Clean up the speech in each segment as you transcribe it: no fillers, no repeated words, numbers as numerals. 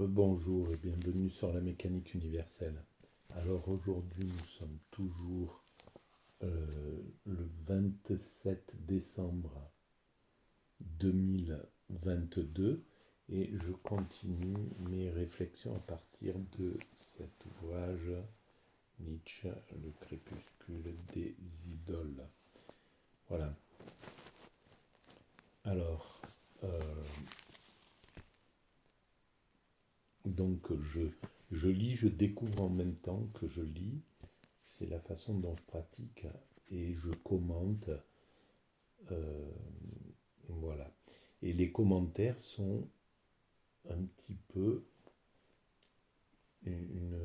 Rebonjour et bienvenue sur la mécanique universelle. Alors aujourd'hui nous sommes toujours le 27 décembre 2022 et je continue mes réflexions à partir de cet ouvrage Nietzsche, le crépuscule des idoles. Voilà. Alors, donc je lis, je découvre en même temps que je lis. C'est la façon dont je pratique et je commente. euh, voilà. Et les commentaires sont un petit peu une,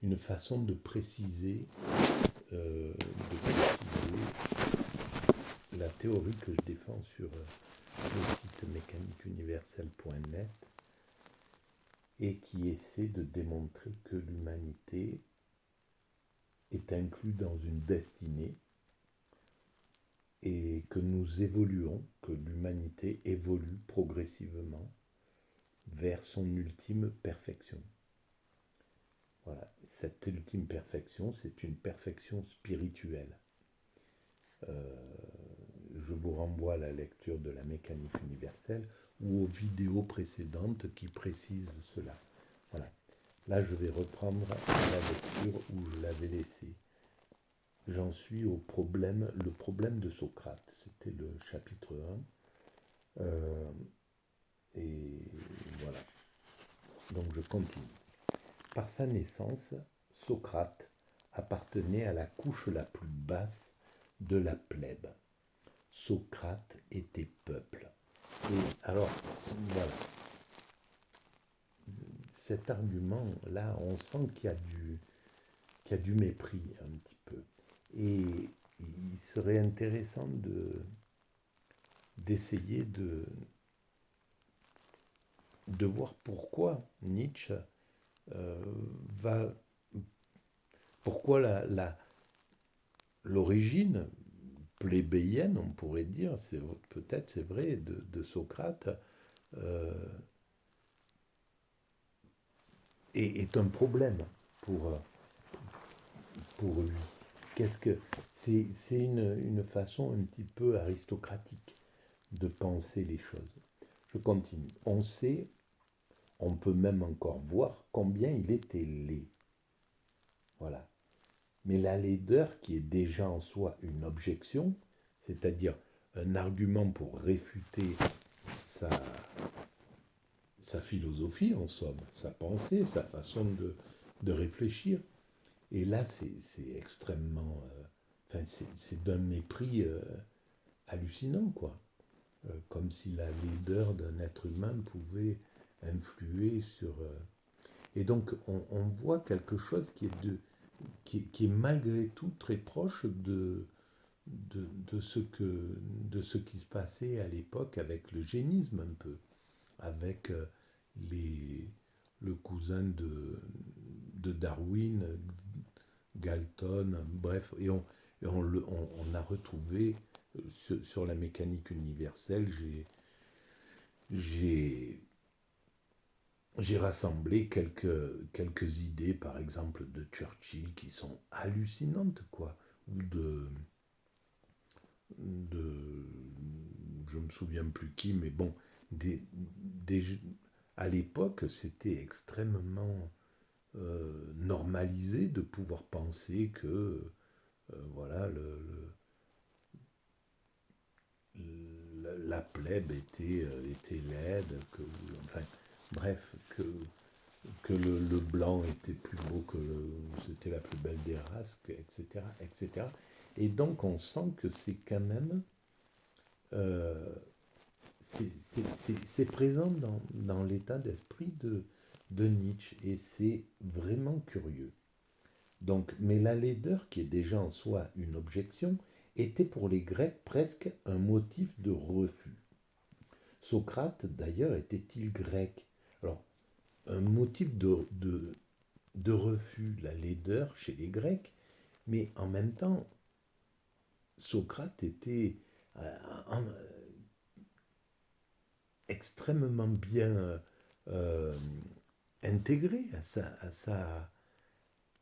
une façon de préciser la théorie que je défends sur le site mécaniqueuniverselle.net et qui essaie de démontrer que l'humanité est inclue dans une destinée et que nous évoluons, que l'humanité évolue progressivement vers son ultime perfection. Voilà, cette ultime perfection, c'est une perfection spirituelle. Je vous renvoie à la lecture de la mécanique universelle ou aux vidéos précédentes qui précisent cela. Voilà. Là, je vais reprendre la lecture où je l'avais laissée. J'en suis au problème, le problème de Socrate. C'était le chapitre 1. Et voilà. Donc je continue. Par sa naissance, Socrate appartenait à la couche la plus basse de la plèbe. Socrate était peuple. Et alors, voilà. Cet argument-là, on sent qu'il y a du mépris un petit peu. Et il serait intéressant d'essayer de voir pourquoi Nietzsche euh, va... Pourquoi l'origine plébéienne, on pourrait dire, peut-être c'est vrai, de Socrate, euh, est un problème pour, pour lui. Qu'est-ce que c'est une façon un petit peu aristocratique de penser les choses. Je continue. On peut même encore voir combien il était laid. Voilà. Mais la laideur, qui est déjà en soi une objection, c'est-à-dire un argument pour réfuter sa, sa philosophie, en somme, sa pensée, sa façon de réfléchir. Et là, c'est extrêmement... Enfin, c'est d'un mépris hallucinant, quoi. Comme si la laideur d'un être humain pouvait influer sur... Et donc, on voit quelque chose qui est malgré tout très proche de ce qui se passait à l'époque avec le génisme un peu, avec les, le cousin de Darwin, Galton, bref, et on a retrouvé sur la mécanique universelle, j'ai j'ai rassemblé quelques idées, par exemple de Churchill, qui sont hallucinantes, quoi, ou de je me souviens plus qui, mais bon, des, à l'époque, c'était extrêmement normalisé de pouvoir penser que voilà la plèbe était laide, enfin bref, que le blanc était plus beau c'était la plus belle des races, etc., etc. Et donc on sent que c'est quand même euh, c'est présent dans l'état d'esprit de Nietzsche et c'est vraiment curieux. Donc, mais la laideur, qui est déjà en soi une objection, était pour les Grecs presque un motif de refus. Socrate, d'ailleurs, était-il grec? Alors, un motif de refus, la laideur chez les Grecs, mais en même temps, Socrate était extrêmement bien intégré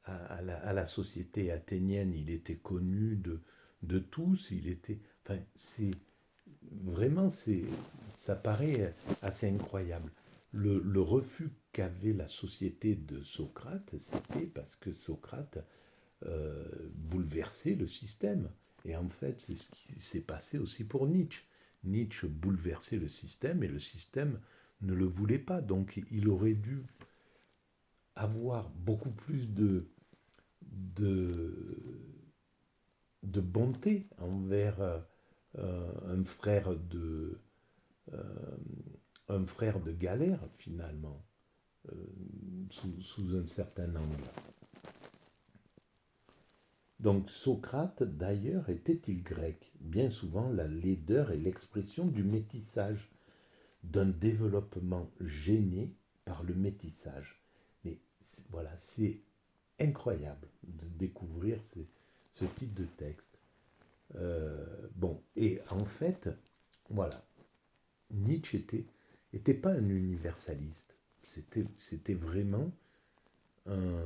à la société athénienne. Il était connu de tous. Il était, enfin, c'est vraiment, ça paraît assez incroyable. Le refus qu'avait la société de Socrate, c'était parce que Socrate bouleversait le système. Et en fait, c'est ce qui s'est passé aussi pour Nietzsche. Nietzsche bouleversait le système et le système ne le voulait pas. Donc il aurait dû avoir beaucoup plus de, de bonté envers un frère euh, un frère de galère finalement, sous un certain angle. Donc Socrate d'ailleurs était-il grec? Bien souvent la laideur est l'expression du métissage, d'un développement gêné par le métissage. Mais voilà, c'est incroyable de découvrir ce type de texte. Bon, et en fait, voilà, Nietzsche était pas un universaliste. C'était vraiment un,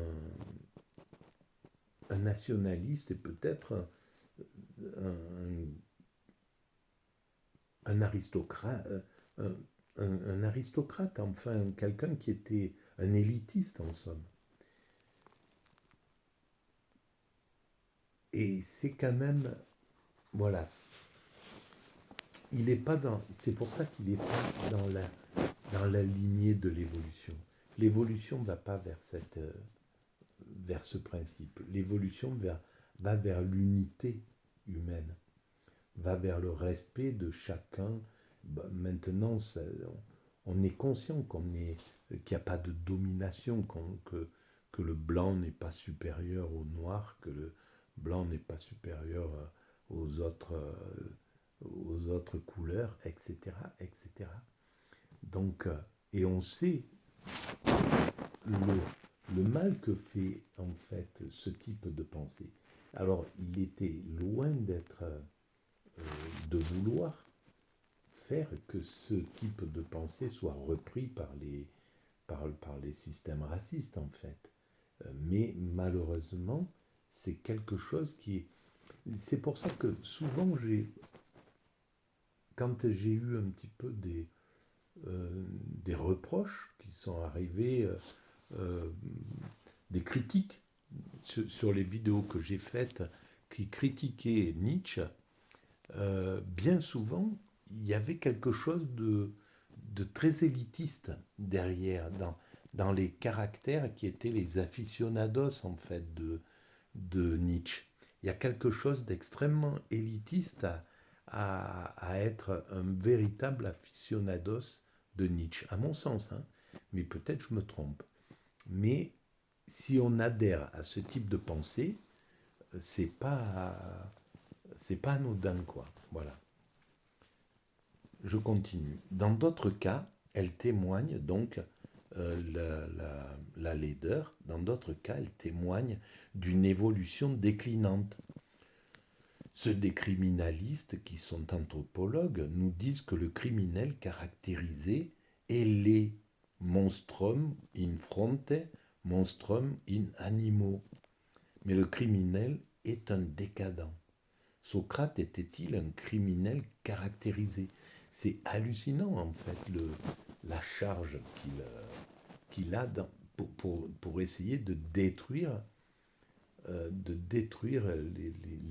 un nationaliste et peut-être un, un aristocrate, un aristocrate, enfin, quelqu'un qui était un élitiste en somme. Et c'est quand même, voilà, il est pas dans, c'est pour ça qu'il n'est pas dans la lignée de l'évolution. L'évolution ne va pas vers vers ce principe. L'évolution va vers l'unité humaine, va vers le respect de chacun. Bah, maintenant, on est conscient qu'il n'y a pas de domination, que le blanc n'est pas supérieur au noir, que le blanc n'est pas supérieur aux autres couleurs, etc., etc. Donc, et on sait le mal que fait en fait ce type de pensée. Alors, il était loin d'être, de vouloir faire que ce type de pensée soit repris par les systèmes racistes, en fait. Mais malheureusement, c'est quelque chose qui est... C'est pour ça que souvent, quand j'ai eu un petit peu des reproches qui sont arrivés, euh, des critiques sur les vidéos que j'ai faites qui critiquaient Nietzsche, bien souvent, il y avait quelque chose de très élitiste derrière, dans les caractères qui étaient les aficionados, en fait, de Nietzsche. Il y a quelque chose d'extrêmement élitiste à être un véritable aficionados de Nietzsche, à mon sens, hein. Mais peut-être je me trompe. Mais si on adhère à ce type de pensée, c'est pas c'est pas anodin, quoi. Voilà. Je continue. Dans d'autres cas, elle témoigne donc la laideur. Dans d'autres cas, elle témoigne d'une évolution déclinante. Ceux des criminalistes qui sont anthropologues nous disent que le criminel caractérisé est les monstrum in fronte, monstrum in animo. Mais le criminel est un décadent. Socrate était-il un criminel caractérisé? C'est hallucinant en fait la charge qu'il a pour essayer de détruire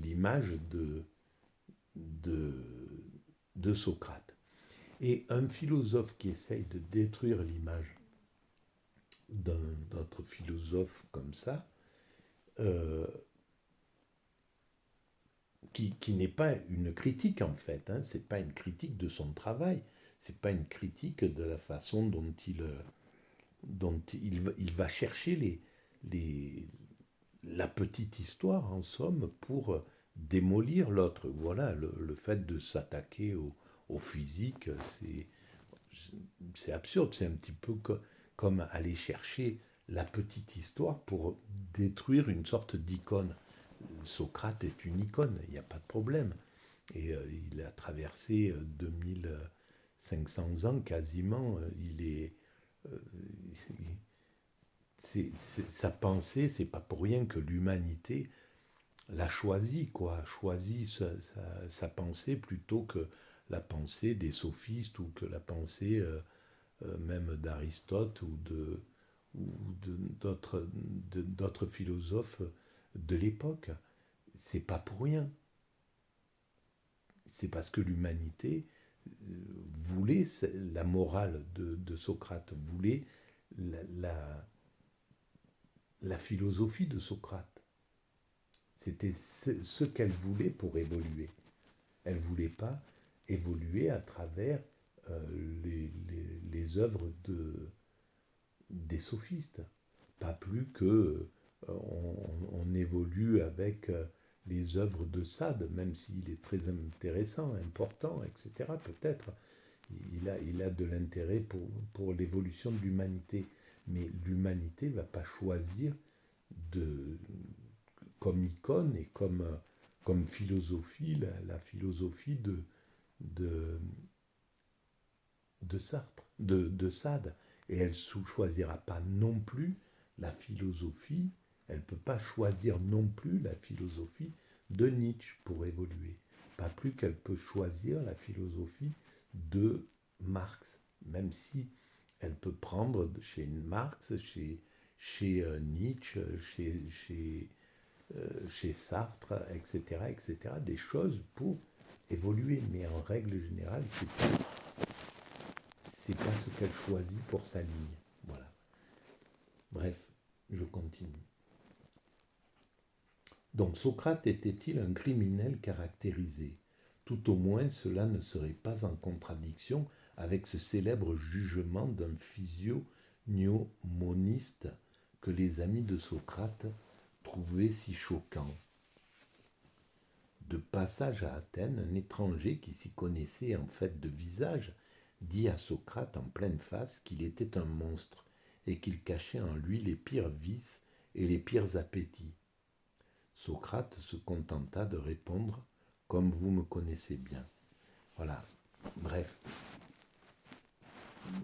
l'image de, de Socrate. Et un philosophe qui essaye de détruire l'image d'un autre philosophe comme ça, euh, qui n'est pas une critique en fait, hein, c'est pas une critique de son travail, c'est pas une critique de la façon dont il va chercher les, la petite histoire en somme pour démolir l'autre. Voilà, le fait de s'attaquer au physique, c'est absurde, c'est un petit peu comme aller chercher la petite histoire pour détruire une sorte d'icône. Socrate est une icône, il n'y a pas de problème. Et il a traversé 2500 ans quasiment. Il est, sa pensée, c'est pas pour rien que l'humanité l'a choisi, quoi, a choisi sa pensée plutôt que la pensée des sophistes ou que la pensée même d'Aristote ou d'autres philosophes de l'époque. C'est pas pour rien. C'est parce que l'humanité voulait la morale de Socrate, voulait la, la, la philosophie de Socrate. C'était ce qu'elle voulait pour évoluer. Elle ne voulait pas évoluer à travers les œuvres des sophistes. Pas plus que on évolue avec les œuvres de Sade, même s'il est très intéressant, important, etc. Peut-être il a de l'intérêt pour l'évolution de l'humanité. Mais l'humanité ne va pas choisir de, comme icône et comme philosophie, la philosophie de, de Sartre, de Sade. Et elle ne choisira pas non plus la philosophie, elle ne peut pas choisir non plus la philosophie de Nietzsche pour évoluer. Pas plus qu'elle peut choisir la philosophie de Marx, même si elle peut prendre chez Marx, chez Nietzsche, chez Sartre, etc., des choses pour évoluer. Mais en règle générale, c'est pas ce qu'elle choisit pour sa ligne. Voilà. Bref, je continue. Donc Socrate était-il un criminel caractérisé? Tout au moins cela ne serait pas en contradiction avec ce célèbre jugement d'un physiognomoniste que les amis de Socrate trouvaient si choquant. De passage à Athènes, un étranger qui s'y connaissait en fait de visage dit à Socrate en pleine face qu'il était un monstre et qu'il cachait en lui les pires vices et les pires appétits. Socrate se contenta de répondre « Comme vous me connaissez bien ». Voilà. Bref,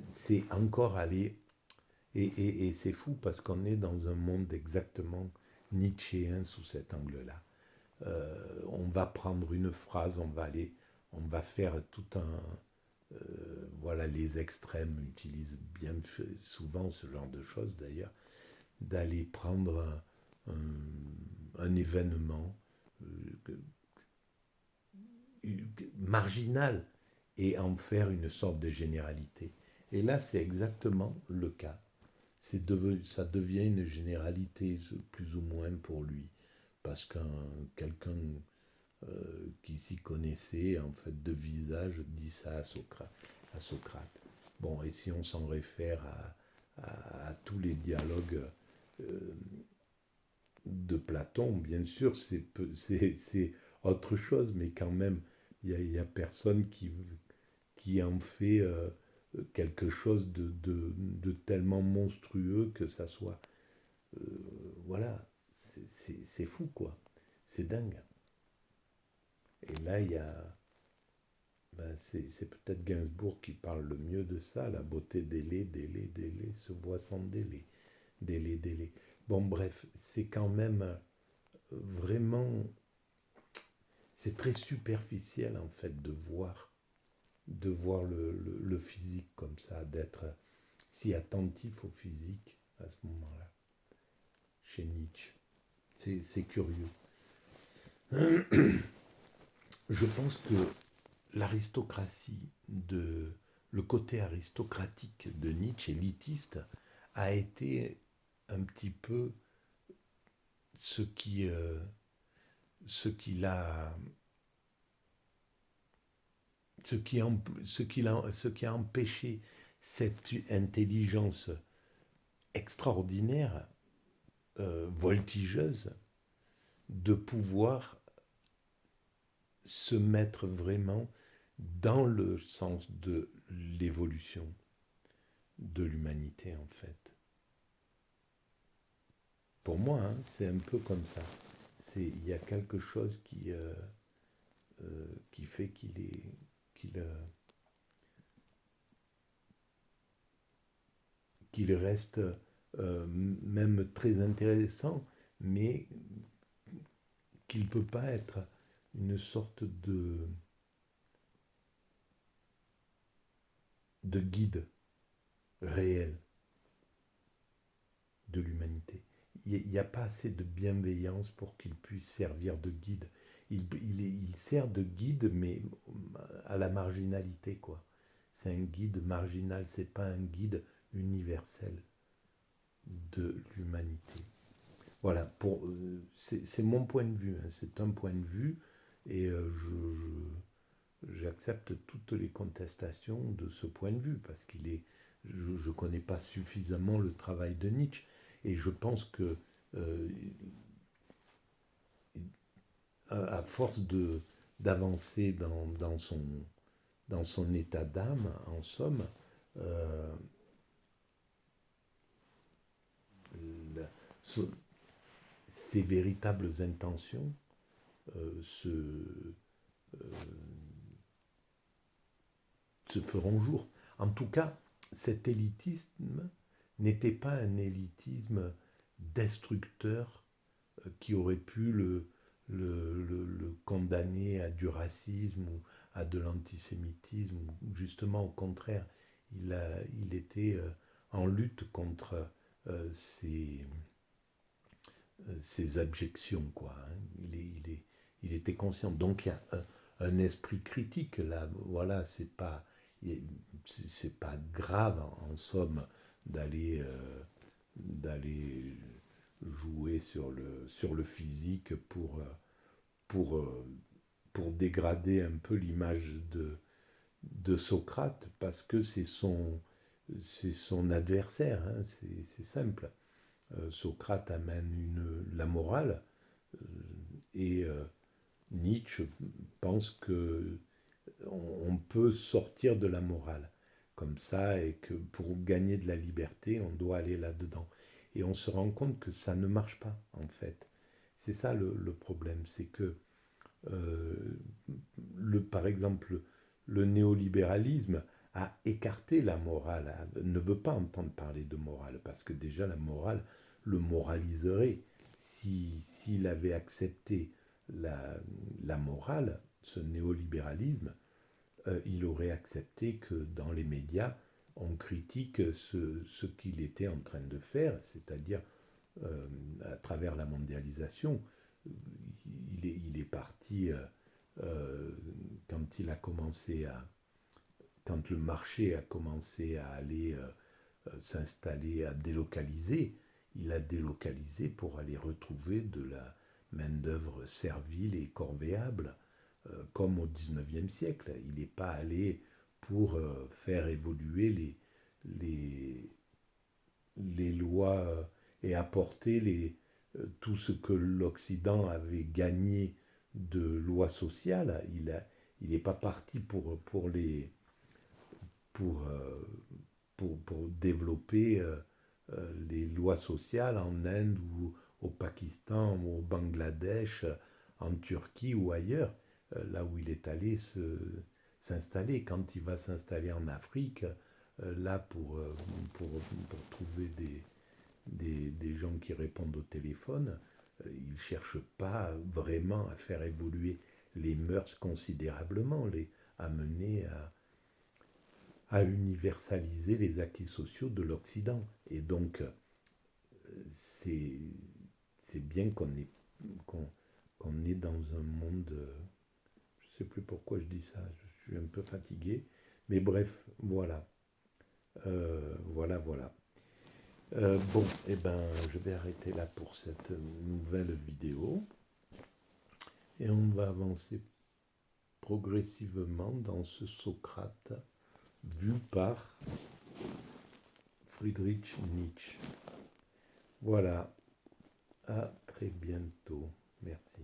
c'est encore aller... Et c'est fou parce qu'on est dans un monde exactement nietzschéen sous cet angle-là. On va prendre une phrase, on va faire tout un... voilà, les extrêmes utilisent bien souvent ce genre de choses d'ailleurs, d'aller prendre un événement marginal et en faire une sorte de généralité. Et là, c'est exactement le cas. Ça devient une généralité, plus ou moins pour lui, parce quelqu'un qui s'y connaissait, en fait, de visage, dit ça à Socrate. Bon, et si on s'en réfère à tous les dialogues de Platon, bien sûr, c'est autre chose, mais quand même, il y a personne qui en fait quelque chose de tellement monstrueux que ça soit... voilà, c'est fou, quoi. C'est dingue. Et là, il y a... Ben, c'est peut-être Gainsbourg qui parle le mieux de ça, la beauté délai se voit sans délai. Délai. Bon, bref, c'est quand même vraiment... C'est très superficiel, en fait, de voir le physique comme ça, d'être si attentif au physique à ce moment-là, chez Nietzsche. C'est curieux. Je pense que l'aristocratie, le côté aristocratique de Nietzsche, élitiste, a été un petit peu ce qui l'a ce qui a empêché cette intelligence extraordinaire, voltigeuse, de pouvoir se mettre vraiment dans le sens de l'évolution de l'humanité, en fait. Pour moi, hein, c'est un peu comme ça. Il y a quelque chose qui fait qu'il reste même très intéressant, mais qu'il ne peut pas être une sorte de guide réel de l'humanité. Il n'y a pas assez de bienveillance pour qu'il puisse servir de guide. Il sert de guide, mais à la marginalité, quoi. C'est un guide marginal, c'est pas un guide universel de l'humanité. Voilà, c'est mon point de vue, hein, c'est un point de vue, et j'accepte toutes les contestations de ce point de vue, parce je ne connais pas suffisamment le travail de Nietzsche, et je pense que euh, à force d'avancer dans son état d'âme, en somme, euh, la- ce- ses véritables intentions euh, se feront jour. En tout cas, cet élitisme n'était pas un élitisme destructeur qui aurait pu le condamner à du racisme ou à de l'antisémitisme. Justement, au contraire, il était en lutte contre ces, ces abjections, quoi. Hein. Il était conscient. Donc il y a un esprit critique là. Voilà, c'est pas grave en somme d'aller d'aller jouer sur le physique pour, euh, pour dégrader un peu l'image de Socrate parce que c'est son adversaire. Hein. C'est simple. Socrate amène la morale et Nietzsche pense que on peut sortir de la morale comme ça et que pour gagner de la liberté, on doit aller là-dedans. Et on se rend compte que ça ne marche pas, en fait. C'est ça le problème, c'est que, euh, par exemple, le néolibéralisme a écarté la morale, ne veut pas entendre parler de morale, parce que déjà la morale le moraliserait. S'il avait accepté la, la morale, ce néolibéralisme, il aurait accepté que dans les médias, on critique ce qu'il était en train de faire, c'est-à-dire à travers la mondialisation. Il est parti euh, quand il a commencé à, quand le marché a commencé à aller s'installer, à délocaliser, il a délocalisé pour aller retrouver de la main-d'œuvre servile et corvéable, comme au XIXe siècle. Il n'est pas allé pour faire évoluer les, les lois et apporter tout ce que l'Occident avait gagné de lois sociales. Il n'est pas parti pour, euh, pour développer les lois sociales en Inde ou au Pakistan ou au Bangladesh, en Turquie ou ailleurs, là où il est allé s'installer. Quand il va s'installer en Afrique, là pour trouver des gens qui répondent au téléphone, il ne cherche pas vraiment à faire évoluer les mœurs considérablement, les amener à universaliser les acquis sociaux de l'Occident. Et donc, c'est bien qu'on qu'on est dans un monde. Je ne sais plus pourquoi je dis ça, je suis un peu fatigué. Mais bref, voilà. Voilà. Bon, eh ben, je vais arrêter là pour cette nouvelle vidéo. Et on va avancer progressivement dans ce Socrate vu par Friedrich Nietzsche. Voilà, à très bientôt. Merci.